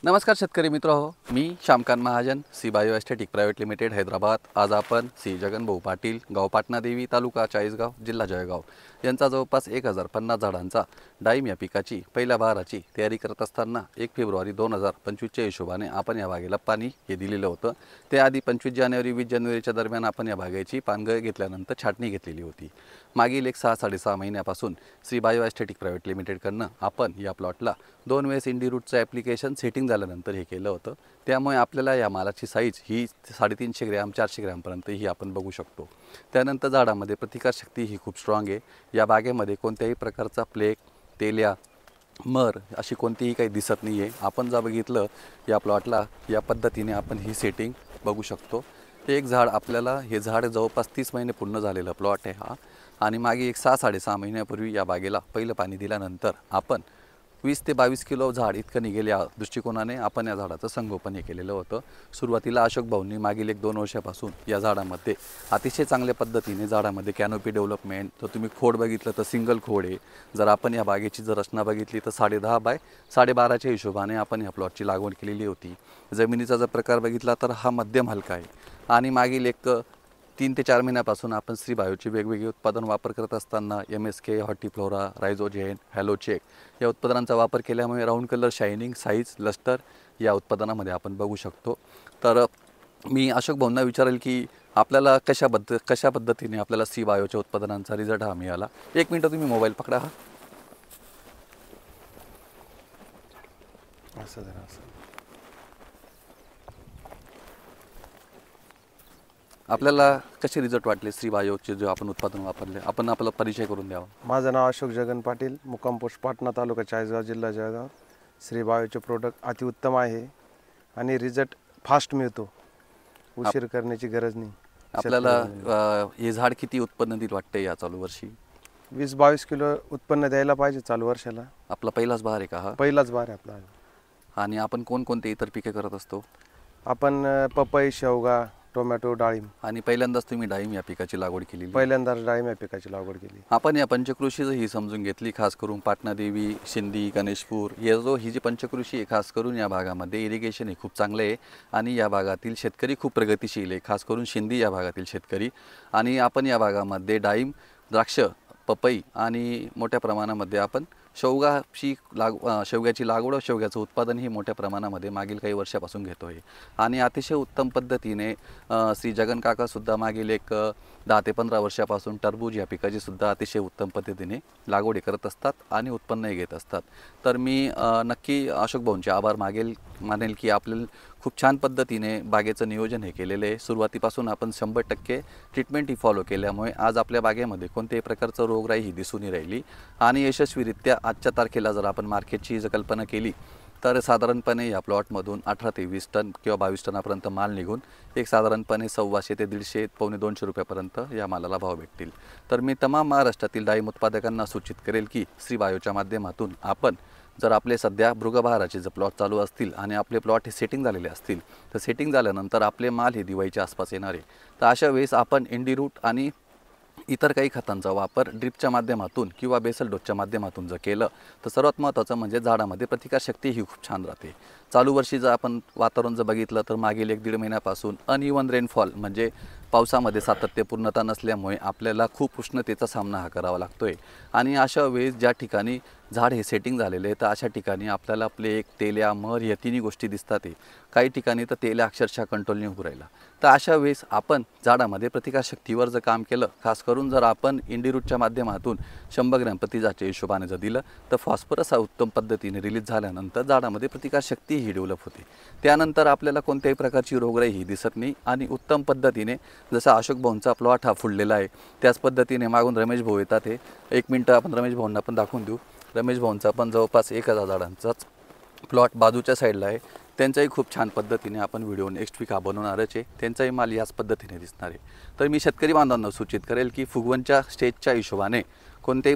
नमस्कार शेतकरी मित्र हो, मी Shyamkant Mahajan, C bio aesthetic private limited Hyderabad. आज आपण श्री जगनभाऊ पाटील, गाव पाटणादेवी, तालुका चाळीसगाव, जिल्हा जळगाव यांचा जवळपास 1050 झाडांचा डाळिंब या पिकाची पहिल्या बहाराची तयारी करत असताना 1 फेब्रुवारी 2025च्या हिशोबाने आपण या बागेला पाणी हे दिलेलं होतं। त्याआधी 25 जानेवारी 20 जानेवारीच्या दरम्यान आपण या बागेची पानगळ घेतल्यानंतर छाटणी घेतलेली होती। मागील 6-6.5 महिन्यापासून श्री बायो एस्थेटिक प्रायव्हेट लिमिटेडकडनं आपण या प्लॉटला 2 वेळेस इंडी रूटचं ॲप्लिकेशन सेटिंग झाल्यानंतर हे केलं होतं। त्यामुळे आपल्याला या मालाची साईज ही 350 ग्रॅम 400 ग्रॅमपर्यंत ही आपण बघू शकतो। त्यानंतर झाडामध्ये प्रतिकारशक्ती ही खूप स्ट्रॉंग आहे। या बागेमध्ये कोणत्याही प्रकारचा प्लेग, तेल्या, मर अशी कोणतीही काही दिसत नाही आहे। आपण जर बघितलं या प्लॉटला या पद्धतीने आपण ही सेटिंग बघू शकतो। एक झाड आपल्याला हे झाड जवळपास 30 महिने पूर्ण झालेला प्लॉट आहे हा, आणि मागे 6-6.5 महिन्यापूर्वी या बागेला पहिलं पाणी दिल्यानंतर आपण 20 ते 22 किलो झाड इतकं निघेल या दृष्टिकोनाने आपण या झाडाचं संगोपन केलेलं होतं। सुरुवातीला अशोक भाऊंनी मागील 1-2 वर्षापासून या झाडामध्ये अतिशय चांगल्या पद्धतीने झाडामध्ये कॅनोपी डेव्हलपमेंट, तर तुम्ही खोड बघितलं तर सिंगल खोड आहे। जर आपण या बागेची जर रचना बघितली तर 10.5 बाय 12.5च्या हिशोबाने आपण या प्लॉटची लागवड केलेली होती। जमिनीचा जर प्रकार बघितला तर हा मध्यम हलका आहे, आणि मागील 3 ते 4 महिन्यापासून आपण श्री बायोचे वेगवेगळे उत्पादन वापर करत असताना MSK, हॉर्टिफ्लोरा, रायझोजेन, हॅलोचेक या उत्पादनांचा वापर केल्यामुळे round colour, shining, size, lustre या उत्पादनामध्ये आपण बघू शकतो। तर मी अशोक भाऊंना विचारेल की आपल्याला कशा पद्धतीने आपल्याला श्री बायोच्या उत्पादनांचा रिझल्ट हा मिळाला। 1 मिनिट तुम्ही मोबाईल पकडा हा। असं जरा असं आपल्याला कसे रिझल्ट वाटले श्री बायोचे जे आपण उत्पादन वापरले, आपण आपला परिचय करून द्यावा। माझं नाव अशोक जगन पाटील, मुक्काम पोस्ट पाटणा, तालुका चाळीसगाव, जिल्हा जळगाव। श्री बायोचे प्रोडक्ट अतिउत्तम आहे आणि रिझल्ट फास्ट मिळतो, उशीर करण्याची गरज नाही। आपल्याला हे झाड किती उत्पन्न देईल वाटते या चालू वर्षी? 20-22 किलो उत्पन्न द्यायला पाहिजे चालू वर्षाला। आपला पहिलाच बहार आहे का हा? पहिलाच बार आहे आपला। आणि आपण कोणकोणते इतर पिके करत असतो? आपण पपई, शेवगा, टोमॅटो, डाळिंब। आणि पहिल्यांदाच तुम्ही डाळिंब या पिकाची लागवड केलेली? पहिल्यांदाच डाळिंब या पिकाची लागवड केली। आपण या पंचकृषीचं ही समजून घेतली, खास करून पाटणादेवी, शिंदी, गणेशपूर ही जी पंचकृषी आहे, खास करून या भागामध्ये इरिगेशन हे खूप चांगले आहे आणि या भागातील शेतकरी खूप प्रगतिशील आहे, खास करून शिंदी या भागातील शेतकरी। आणि आपण या भागामध्ये डाळिंब, द्राक्ष, पपई आणि मोठ्या प्रमाणामध्ये आपण शेवग्याची लागवड व शेवग्याचं उत्पादन ही मोठ्या प्रमाणामध्ये मागील काही वर्षापासून घेतो आहे। आणि अतिशय उत्तम पद्धतीने श्री जगन काकासुद्धा मागील 10 ते 15 वर्षापासून टरबूज या पिकाची सुद्धा अतिशय उत्तम पद्धतीने लागवड करत असतात आणि उत्पन्नही घेत असतात। तर मी नक्की अशोक भाऊंचे आभार मानेल की आपल्याला खूप छान पद्धतीने बागेचं नियोजन हे केलेलं आहे। सुरुवातीपासून आपण 100% ट्रीटमेंट ही फॉलो केल्यामुळे आज आपल्या बागेमध्ये कोणत्याही प्रकारचं रोगराई ही दिसून नाही राहिली। आणि यशस्वीरित्या आजच्या तारखेला जर आपण मार्केटची जर कल्पना केली तर साधारणपणे या प्लॉटमधून 18 ते 20 टन किंवा 22 टनापर्यंत माल निघून साधारणपणे 125 ते 150, पावणे 200 रुपयापर्यंत या मालाला भाव भेटतील। तर मी तमाम महाराष्ट्रातील डाळिंब उत्पादकांना सूचित करेल की श्री बायोच्या माध्यमातून आपण जर आपले सध्या मृगबहाराचे जर प्लॉट चालू असतील आणि आपले प्लॉट हे सेटिंग झालेले असतील तर सेटिंग झाल्यानंतर आपले माल हे दिवाळीच्या आसपास येणार आहे, तर अशा वेळेस आपण इंडी रूट आणि इतर काही खतांचा वापर ड्रिपच्या माध्यमातून किंवा बेसल डोसच्या माध्यमातून जर केलं तर सर्वात महत्त्वाचं म्हणजे झाडामध्ये प्रतिकारशक्ती ही खूप छान राहते। चालू वर्षी जर आपण वातावरण जर बघितलं तर मागील 1-1.5 महिन्यापासून अनइवन रेनफॉल म्हणजे पावसामध्ये सातत्यपूर्णता नसल्यामुळे आपल्याला खूप उष्णतेचा सामना हा करावा लागतोय। आणि अशा वेळेस ज्या ठिकाणी झाड हे सेटिंग झालेले आहे तर अशा ठिकाणी आपल्याला प्लेग, तेल्या, मर या तिन्ही गोष्टी दिसतात आहे। काही ठिकाणी तर तेल्या अक्षरशः कंट्रोल नाही होऊ राहिला। तर अशा वेळेस आपण झाडामध्ये प्रतिकारशक्तीवर जर काम केलं, खास करून जर आपण इंडी रूटच्या माध्यमातून 100 ग्रॅम प्रति झाडाच्या हिशोबाने जर दिलं तर फॉस्फरस हा उत्तम पद्धतीने रिलीज झाल्यानंतर झाडामध्ये प्रतिकारशक्ती ही डेव्हलप होते। त्यानंतर आपल्याला कोणत्याही प्रकारची रोगराई ही दिसत नाही आणि उत्तम पद्धतीने जसा अशोक भाऊंचा प्लॉट हा फुललेला आहे त्याच पद्धतीने मागून रमेश भाऊ येतात आहे। 1 मिनिट आपण रमेश भाऊंना पण दाखवून देऊ। रमेश भाऊंचा पण जवळपास 1000 झाडांचाच प्लॉट बाजूच्या साईडला आहे, त्यांचाही खूप छान पद्धतीने आपण व्हिडिओ नेक्स्ट वीक हा बनवणारच आहे। त्यांचाही माल याच पद्धतीने दिसणार आहे। तर मी शेतकरी बांधवांना सूचित करेल की फुगवणच्या स्टेजच्या हिशोबाने कोणत्याही